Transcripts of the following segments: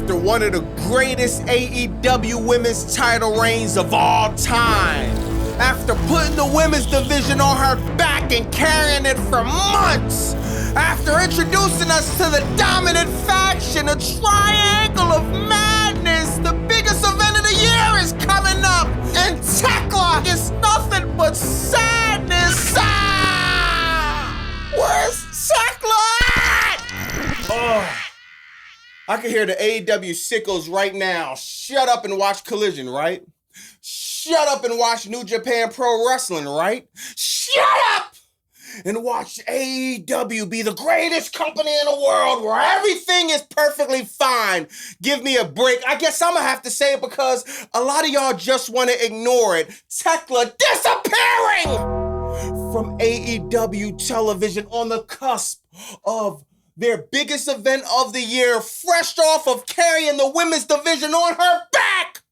after one of the greatest AEW women's title reigns of all time. After putting the women's division on her back and carrying it for months. After introducing us to the dominant faction, a triangle of madness, the biggest event of the year is coming up, and Tekla is nothing but sadness. Where's Tekla at? Oh, I can hear the AEW sickos right now. Shut up and watch Collision, right? Shut up and watch New Japan Pro Wrestling, right? Shut up and watch AEW be the greatest company in the world where everything is perfectly fine. Give me a break. I guess I'm gonna have to say it because a lot of y'all just want to ignore it. Tekla disappearing from AEW television on the cusp of their biggest event of the year, fresh off of carrying the women's division on her back.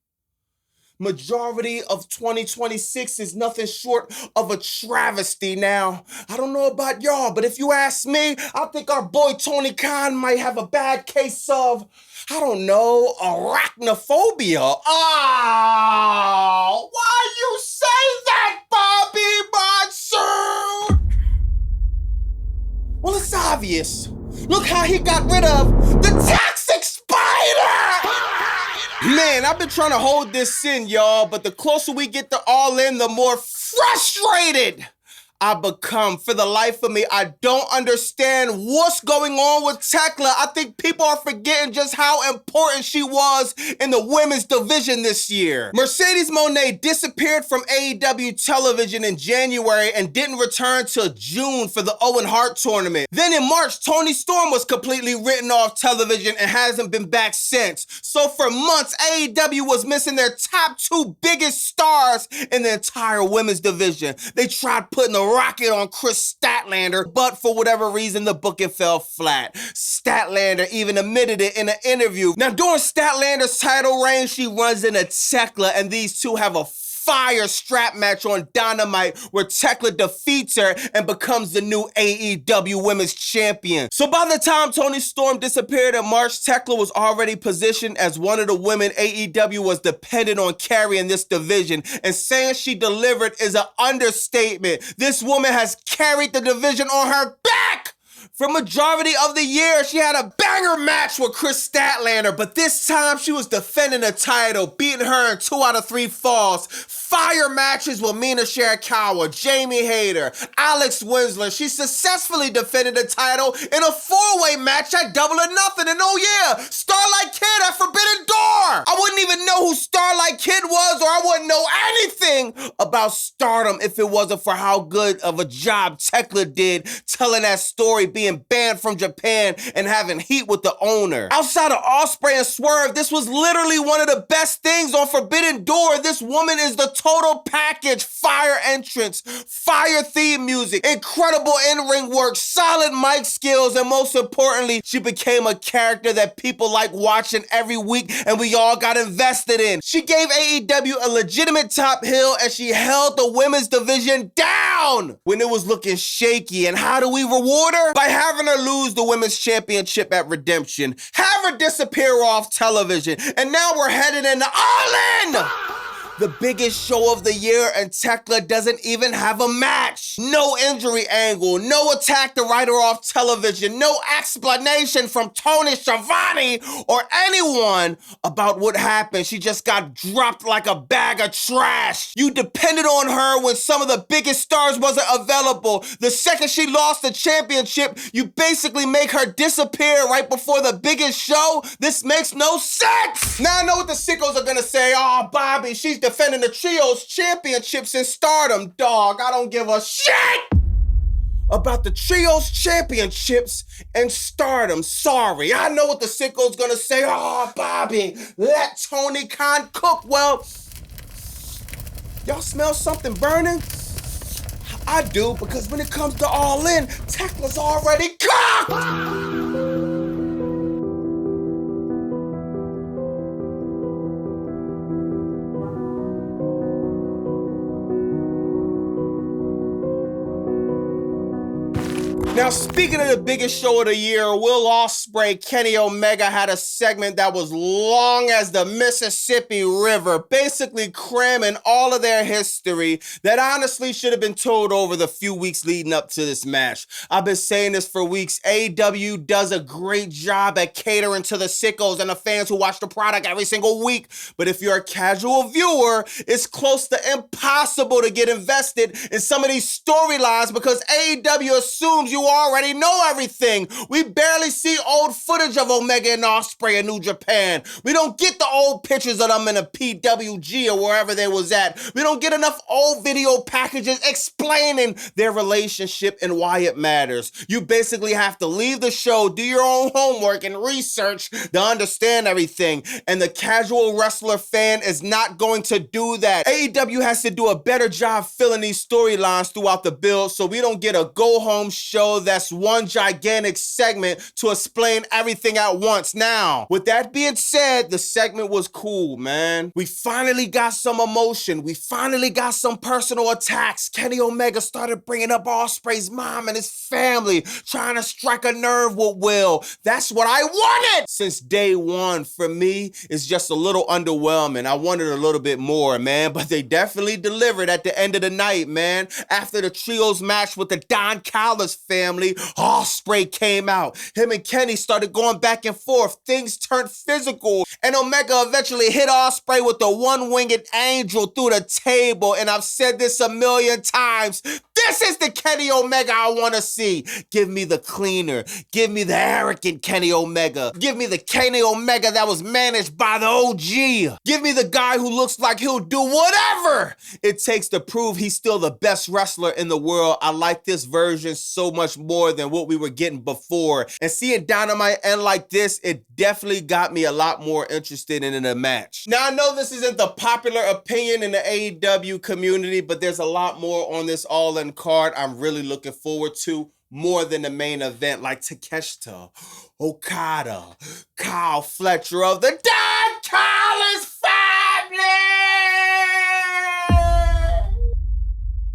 Majority of 2026 is nothing short of a travesty. Now, I don't know about y'all, but if you ask me, I think our boy Tony Khan might have a bad case of, I don't know, arachnophobia. Oh, why you say that, Bobby Monsoon? Well, it's obvious. Look how he got rid of the toxic spider! Man, I've been trying to hold this in, y'all, but the closer we get to All In, the more frustrated I become. For the life of me, I don't understand what's going on with Tekla. I think people are forgetting just how important she was in the women's division this year. Mercedes Moné disappeared from AEW television in January and didn't return till June for the Owen Hart tournament. Then in March, Toni Storm was completely written off television and hasn't been back since. So for months, AEW was missing their top two biggest stars in the entire women's division. They tried putting the rocket on Chris Statlander, but for whatever reason, the booking fell flat. Statlander even admitted it in an interview. Now, during Statlander's title reign, she runs into Tekla, and these two have a fire strap match on Dynamite where Tekla defeats her and becomes the new AEW Women's Champion. So by the time Toni Storm disappeared in March, Tekla was already positioned as one of the women AEW was dependent on carrying this division, and saying she delivered is an understatement. This woman has carried the division on her back! For majority of the year, she had a banger match with Chris Statlander, but this time she was defending the title, beating her in 2 out of 3 falls. Fire matches with Mina Shirakawa, Jamie Hayter, Alex Winsler. She successfully defended the title in a 4-way match at Double or Nothing. And oh yeah, Starlight Kid at Forbidden Door. I wouldn't even know who Starlight Kid was, or I wouldn't know anything about Stardom if it wasn't for how good of a job Tekla did telling that story, being banned from Japan and having heat with the owner. Outside of Ospreay and Swerve, this was literally one of the best things on Forbidden Door. This woman is the total package. Fire entrance, fire theme music, incredible in-ring work, solid mic skills, and most importantly, she became a character that people like watching every week and we all got invested in. She gave AEW a legitimate top heel and she held the women's division down when it was looking shaky. And how do we reward her? By having her lose the women's championship at Redemption, have her disappear off television, and now we're headed into All In! The biggest show of the year, and Tekla doesn't even have a match. No injury angle, no attack to write her off television, no explanation from Tony Schiavone or anyone about what happened. She just got dropped like a bag of trash. You depended on her when some of the biggest stars wasn't available. The second she lost the championship, you basically make her disappear right before the biggest show. This makes no sense. Now I know what the sickos are gonna say. Oh, Bobby, she's defending the Trios championships in Stardom. Dog, I don't give a shit about the Trios championships and Stardom. Sorry, I know what the sicko's gonna say. Oh, Bobby, let Tony Khan cook. Well, y'all smell something burning? I do, because when it comes to All In, Tekla's already cooked! Now, speaking of the biggest show of the year, Will Ospreay, Kenny Omega had a segment that was long as the Mississippi River, basically cramming all of their history that honestly should have been told over the few weeks leading up to this match. I've been saying this for weeks. AEW does a great job at catering to the sickos and the fans who watch the product every single week. But if you're a casual viewer, it's close to impossible to get invested in some of these storylines because AEW assumes you already know everything. We barely see old footage of Omega and Ospreay in New Japan. We don't get the old pictures of them in a PWG or wherever they was at. We don't get enough old video packages explaining their relationship and why it matters. You basically have to leave the show, do your own homework and research to understand everything. And the casual wrestler fan is not going to do that. AEW has to do a better job filling these storylines throughout the build so we don't get a go-home show that's one gigantic segment to explain everything at once. Now, with that being said, the segment was cool, man. We finally got some emotion. We finally got some personal attacks. Kenny Omega started bringing up Ospreay's mom and his family, trying to strike a nerve with Will. That's what I wanted since day one. For me, it's just a little underwhelming. I wanted a little bit more, man, but they definitely delivered at the end of the night, man. After the trios match with the Don Callis family, Ospreay came out. Him and Kenny started going back and forth. Things turned physical, and Omega eventually hit Ospreay with the one-winged angel through the table, and I've said this a million times. This is the Kenny Omega I want to see. Give me the cleaner. Give me the arrogant Kenny Omega. Give me the Kenny Omega that was managed by the OG. Give me the guy who looks like he'll do whatever it takes to prove he's still the best wrestler in the world. I like this version so much more than what we were getting before. And seeing Dynamite end like this, it definitely got me a lot more interested in the match. Now, I know this isn't the popular opinion in the AEW community, but there's a lot more on this All-In card I'm really looking forward to, more than the main event, like Takeshita, Okada, Kyle Fletcher of the Don Callis family.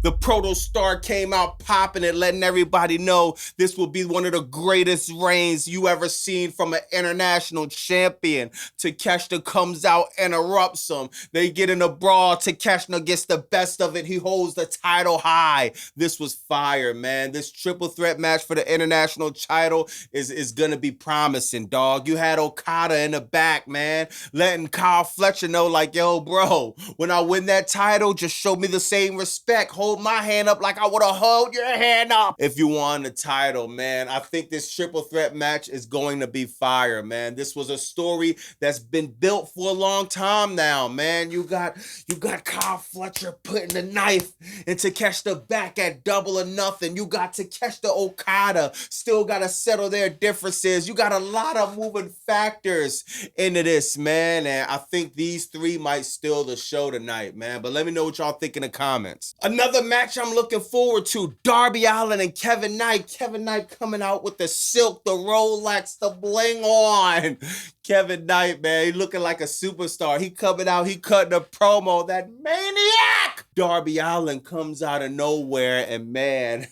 The Protostar came out popping and letting everybody know this will be one of the greatest reigns you ever seen from an international champion. Takeshita comes out, interrupts him. They get in a brawl. Takeshita gets the best of it. He holds the title high. This was fire, man. This triple threat match for the international title is gonna be promising, dog. You had Okada in the back, man, letting Kyle Fletcher know, like, yo, bro, when I win that title, just show me the same respect. Hold my hand up like I would have held your hand up if you won the title, man. I think this triple threat match is going to be fire, man. This was a story that's been built for a long time now, man. You got Kyle Fletcher putting the knife into Takeshita back at Double or Nothing. You got Takeshita Okada still got to settle their differences. You got a lot of moving factors into this, man, and I think these three might steal the show tonight, man. But let me know what y'all think in the comments. Another match I'm looking forward to, Darby Allin and Kevin Knight. Kevin Knight coming out with the silk, the Rolex, the bling on. Kevin Knight, man, he looking like a superstar. He coming out, he cutting a promo, that maniac. Darby Allin comes out of nowhere, and man,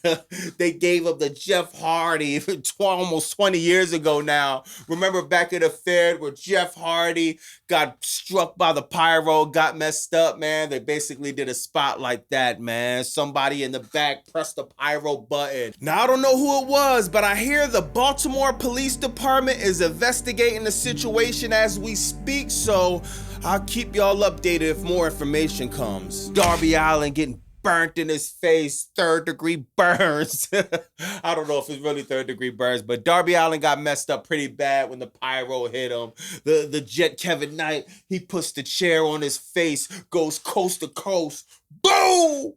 they gave up the Jeff Hardy almost 20 years ago now. Remember back in the Fed where Jeff Hardy got struck by the pyro, got messed up, man? They basically did a spot like that, man. Somebody in the back pressed the pyro button. Now, I don't know who it was, but I hear the Baltimore Police Department is investigating the situation as we speak, so I'll keep y'all updated if more information comes. Darby Allin getting burnt in his face, third-degree burns. I don't know if it's really third-degree burns, but Darby Allin got messed up pretty bad when the pyro hit him. The Jet Kevin Knight, he puts the chair on his face, goes coast to coast, boom!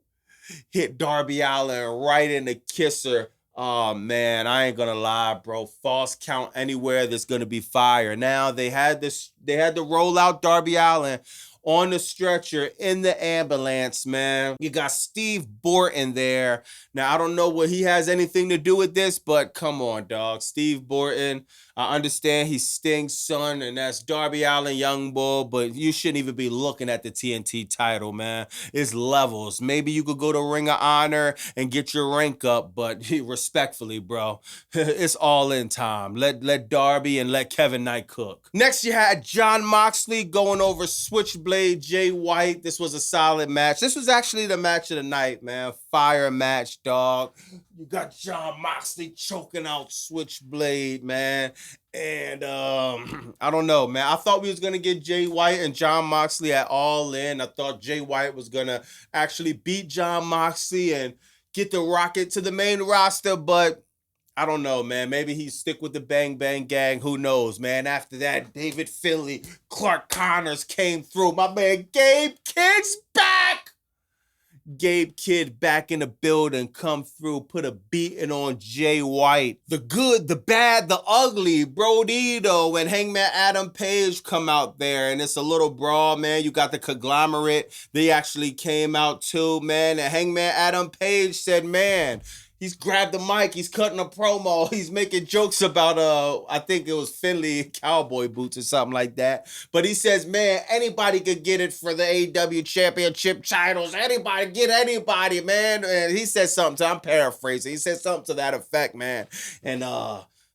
Hit Darby Allin right in the kisser. Oh, man, I ain't gonna lie, bro. False count anywhere, there's gonna be fire. Now, they had to roll out Darby Allin on the stretcher in the ambulance, man. You got Steve Borton there. Now, I don't know what he has anything to do with this, but come on, dog. Steve Borton, I understand he's Sting's son, and that's Darby Allin, Young Bull, but you shouldn't even be looking at the TNT title, man. It's levels. Maybe you could go to Ring of Honor and get your rank up, but respectfully, bro, it's all in time. Let Darby and let Kevin Knight cook. Next, you had Jon Moxley going over Switchblade Jay White. This was a solid match. This was actually the match of the night, man. Fire match, dog. You got Jon Moxley choking out Switchblade, man. And I don't know, man. I thought we was gonna get Jay White and Jon Moxley at All In. I thought Jay White was gonna actually beat Jon Moxley and get the Rocket to the main roster, but I don't know, man. Maybe he stick with the Bang Bang Gang. Who knows, man? After that, David Finlay, Clark Connors came through. My man Gabe Kidd's back. Gabe Kidd back in the building, come through, put a beating on Jay White. The good, the bad, the ugly, Brodito and Hangman Adam Page come out there, and it's a little brawl, man. You got the conglomerate. They actually came out too, man. And Hangman Adam Page said, man, he's grabbed the mic, he's cutting a promo, he's making jokes about, I think it was Finley cowboy boots or something like that. But he says, man, anybody could get it for the AEW championship titles. Anybody, get anybody, man. And he said something, I'm paraphrasing, he said something to that effect, man. And,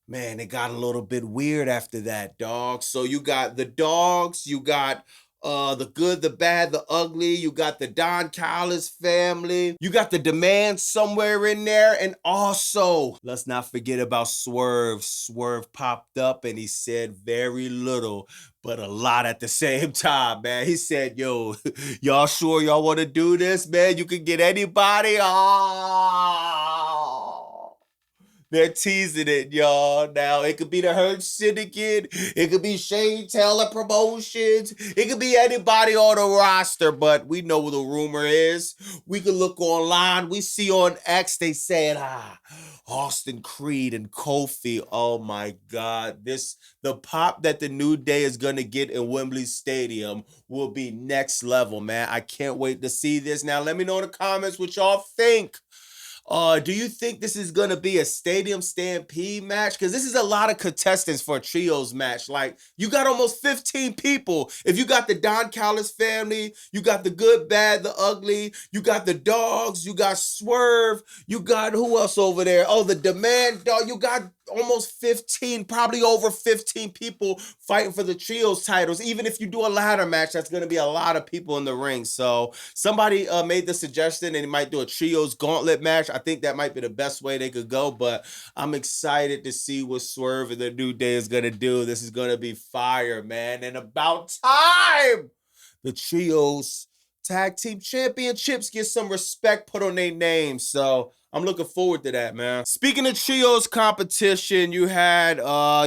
man, it got a little bit weird after that, dog. So you got the dogs, you got the good, the bad, the ugly. You got the Don Callis family. You got the Demand somewhere in there. And also, let's not forget about Swerve. Swerve popped up and he said very little, but a lot at the same time, man. He said, yo, y'all sure y'all want to do this, man? You can get anybody. Oh. They're teasing it, y'all. Now, it could be the Hurt Syndicate. It could be Shane Taylor Promotions. It could be anybody on the roster, but we know what the rumor is. We can look online. We see on X, they saying, Austin Creed and Kofi. Oh, my God. The pop that the New Day is going to get in Wembley Stadium will be next level, man. I can't wait to see this. Now, let me know in the comments what y'all think. Do you think this is going to be a stadium stampede match? Because this is a lot of contestants for a trios match. Like, you got almost 15 people. If you got the Don Callis family, you got the good, bad, the ugly, you got the dogs, you got Swerve, you got who else over there? Oh, the Demand dog. You got almost 15, probably over 15 people fighting for the trios titles. Even if you do a ladder match, that's going to be a lot of people in the ring. So somebody made the suggestion and they might do a trios gauntlet match. I think that might be the best way they could go, but I'm excited to see what Swerve and the New Day is going to do. This is going to be fire, man. And about time the trios tag team championships get some respect put on their names. So I'm looking forward to that, man. Speaking of trios competition, you had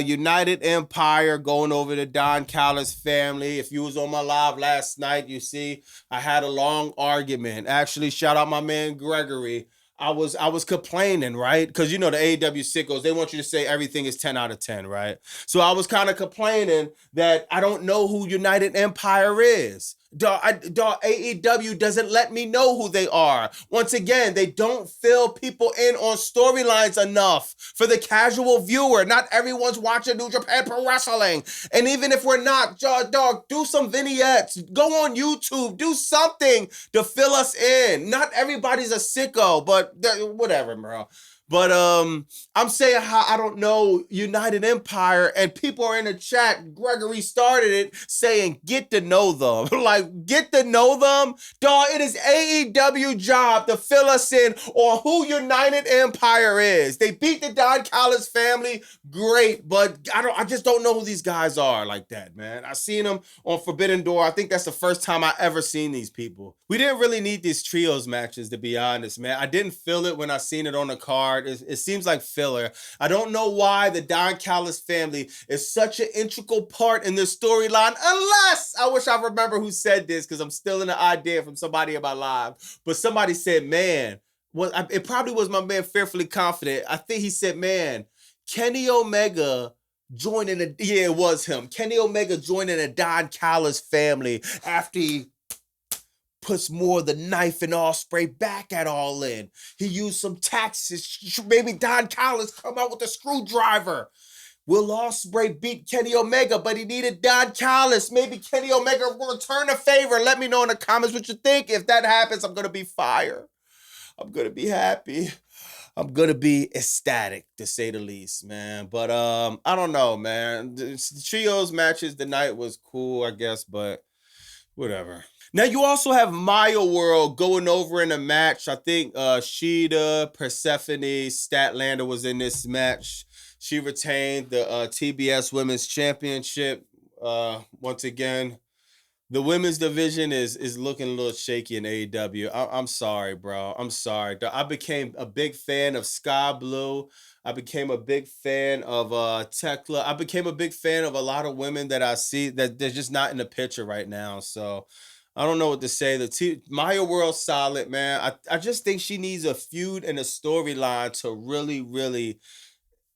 United Empire going over the Don Callis family. If you was on my live last night, you see I had a long argument. Actually, shout out my man Gregory. I was complaining, right? Because you know the AEW sickos, they want you to say everything is 10 out of 10, right? So I was kind of complaining that I don't know who United Empire is. AEW doesn't let me know who they are. Once again, they don't fill people in on storylines enough for the casual viewer. Not everyone's watching New Japan Pro Wrestling. And even if we're not, dog, do some vignettes. Go on YouTube. Do something to fill us in. Not everybody's a sicko, but whatever, bro. But I'm saying how I don't know United Empire, and people are in the chat. Gregory started it saying, get to know them. Like, get to know them? Dog, it is AEW job to fill us in on who United Empire is. They beat the Don Callis family, great, but I just don't know who these guys are like that, man. I seen them on Forbidden Door. I think that's the first time I ever seen these people. We didn't really need these trios matches, to be honest, man. I didn't feel it when I seen it on the card. It seems like filler. I don't know why the Don Callis family is such an integral part in this storyline, unless, I wish I remember who said this because I'm still in the idea from somebody in my live, but somebody said, man, it probably was my man Fearfully Confident. I think he said, man, Kenny Omega joining it was him. Kenny Omega joining the Don Callis family after he puts more of the knife and Ospreay back at All In. He used some taxes. Maybe Don Callis come out with a screwdriver. Will Ospreay beat Kenny Omega, but he needed Don Callis. Maybe Kenny Omega will return a favor. Let me know in the comments what you think. If that happens, I'm going to be fire. I'm going to be happy. I'm going to be ecstatic, to say the least, man. But I don't know, man. The trios matches tonight was cool, I guess, but whatever. Now you also have Maya World going over in a match. I think Shida, Persephone, Statlander was in this match. She retained the TBS Women's Championship. Once again, the women's division is looking a little shaky in AEW. I'm sorry, bro. I'm sorry. I became a big fan of Sky Blue. I became a big fan of Tekla. I became a big fan of a lot of women that I see that they're just not in the picture right now. So I don't know what to say. Maya World's solid, man. I just think she needs a feud and a storyline to really, really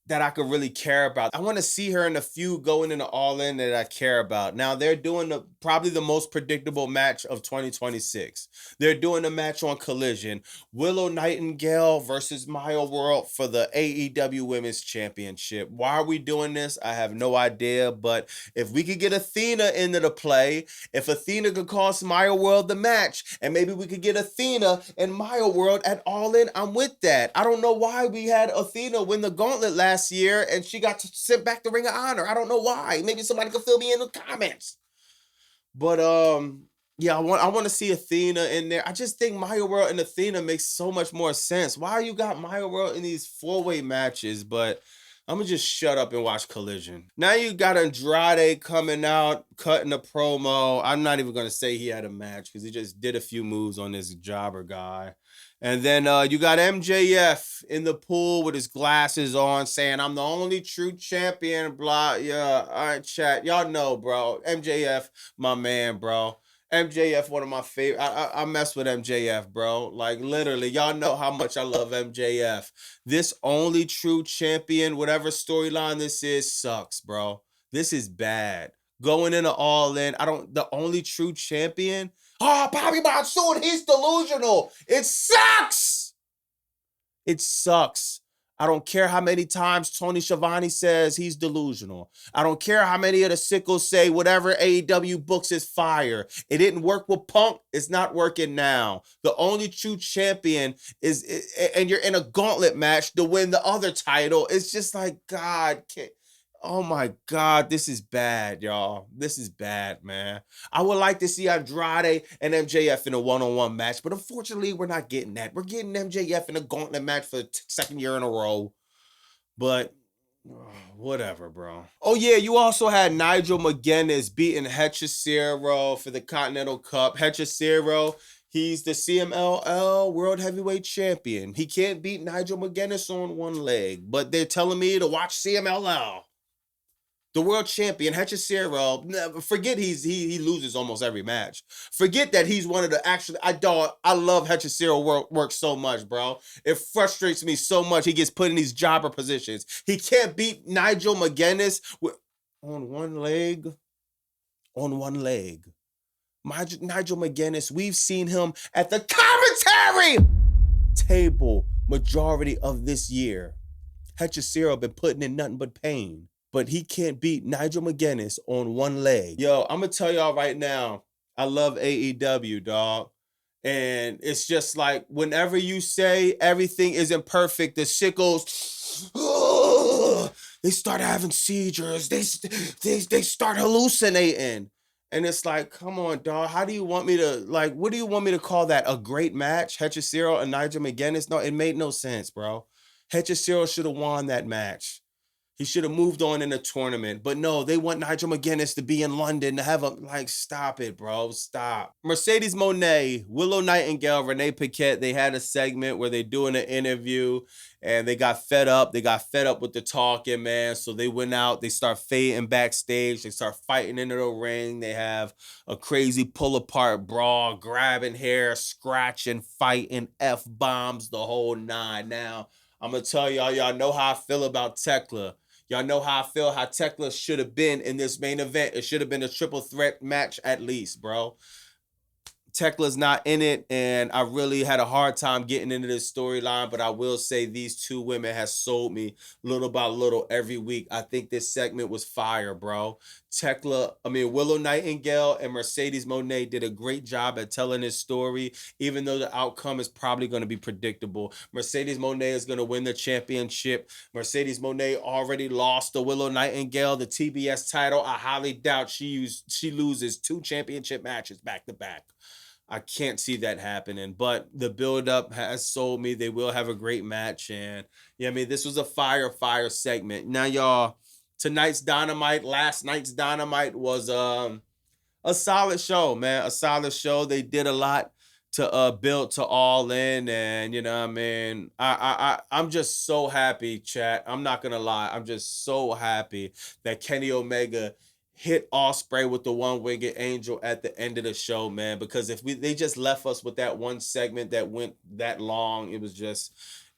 that I could really care about. I want to see her in a feud going into All In that I care about. Now they're doing probably the most predictable match of 2026. They're doing a match on Collision. Willow Nightingale versus Maya World for the AEW Women's Championship. Why are we doing this? I have no idea, but if we could get Athena into the play, if Athena could cost Maya World the match, and maybe we could get Athena and Maya World at All In, I'm with that. I don't know why we had Athena win the gauntlet last year and she got sent back to Ring of Honor. I don't know why. Maybe somebody could fill me in the comments. But yeah, I want to see Athena in there. I just think Maya World and Athena makes so much more sense. Why you got Maya World in these 4-way matches? But I'm going to just shut up and watch Collision. Now you got Andrade coming out, cutting a promo. I'm not even going to say he had a match because he just did a few moves on this jobber guy. And then you got MJF in the pool with his glasses on saying, I'm the only true champion, blah. Yeah, all right, chat. Y'all know, bro. MJF, my man, bro. MJF, one of my favorite. I mess with MJF, bro. Like, literally, y'all know how much I love MJF. This only true champion, whatever storyline this is, sucks, bro. This is bad. Going into All In, the only true champion? Oh, Bobby Monsoon, he's delusional. It sucks. It sucks. I don't care how many times Tony Schiavone says he's delusional. I don't care how many of the sickles say whatever AEW books is fire. It didn't work with Punk. It's not working now. The only true champion and you're in a gauntlet match to win the other title. It's just like, God, oh my God, this is bad, y'all. This is bad, man. I would like to see Andrade and MJF in a one-on-one match, but unfortunately, we're not getting that. We're getting MJF in a gauntlet match for the second year in a row. But whatever, bro. Oh yeah, you also had Nigel McGuinness beating Hechicero for the Continental Cup. Hechicero, he's the CMLL World Heavyweight Champion. He can't beat Nigel McGuinness on one leg, but they're telling me to watch CMLL. The world champion, Hechicero, forget he loses almost every match. Forget that he's one of the I love Hechicero work so much, bro. It frustrates me so much. He gets put in these jobber positions. He can't beat Nigel McGuinness on one leg. On one leg. Nigel McGuinness, we've seen him at the commentary table majority of this year. Hechicero been putting in nothing but pain. But he can't beat Nigel McGuinness on one leg. Yo, I'm going to tell y'all right now, I love AEW, dog. And it's just like, whenever you say everything isn't perfect, the sickles, they start having seizures. They start hallucinating. And it's like, come on, dog. How do you want me to, what do you want me to call that? A great match? Hechicero and Nigel McGuinness? No, it made no sense, bro. Hechicero should have won that match. He should have moved on in the tournament. But no, they want Nigel McGuinness to be in London to have stop it, bro. Stop. Mercedes Moné, Willow Nightingale, Renee Paquette, they had a segment where they're doing an interview and they got fed up. They got fed up with the talking, man. So they went out. They start fading backstage. They start fighting into the ring. They have a crazy pull-apart brawl, grabbing hair, scratching, fighting, F-bombs, the whole nine. Now, I'm going to tell y'all know how I feel about Tekla. Y'all know how I feel how Tekla should have been in this main event. It should have been a triple threat match at least, bro. Tekla's not in it, and I really had a hard time getting into this storyline, but I will say these two women has sold me little by little every week. I think this segment was fire, bro. Willow Nightingale and Mercedes Moné did a great job at telling this story, even though the outcome is probably going to be predictable. Mercedes Moné is going to win the championship. Mercedes Moné already lost to Willow Nightingale the TBS title. I highly doubt she loses 2 championship matches back to back. I can't see that happening, but the build-up has sold me. They will have a great match, and this was a fire segment. Now, y'all, last night's Dynamite was a solid show, man. A solid show. They did a lot to build to All In, and I'm just so happy, chat. I'm not gonna lie. I'm just so happy that Kenny Omega hit Ospreay with the one-winged angel at the end of the show, man, because they just left us with that one segment that went that long,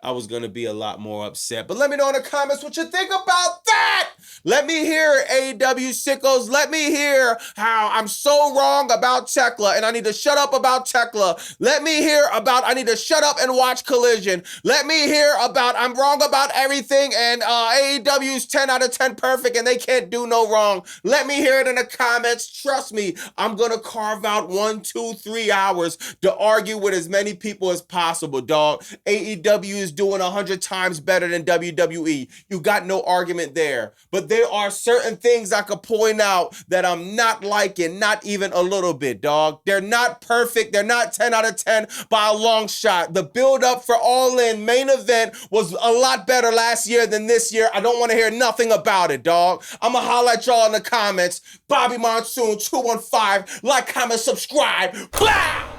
I was going to be a lot more upset. But let me know in the comments what you think about that. Let me hear, AEW sickos. Let me hear how I'm so wrong about Tekla and I need to shut up about Tekla. Let me hear about I need to shut up and watch Collision. Let me hear about I'm wrong about everything and AEW's 10 out of 10 perfect and they can't do no wrong. Let me hear it in the comments. Trust me, I'm going to carve out 1, 2, 3 hours to argue with as many people as possible, dog. AEW is doing 100 times better than WWE. You got no argument there. But there are certain things I could point out that I'm not liking, not even a little bit, dog. They're not perfect. They're not 10 out of 10 by a long shot. The build up for All In main event was a lot better last year than this year. I don't want to hear nothing about it, dog. I'm going to holler at y'all in the comments. Bobby Monsoon 215. Like, comment, subscribe. Blah!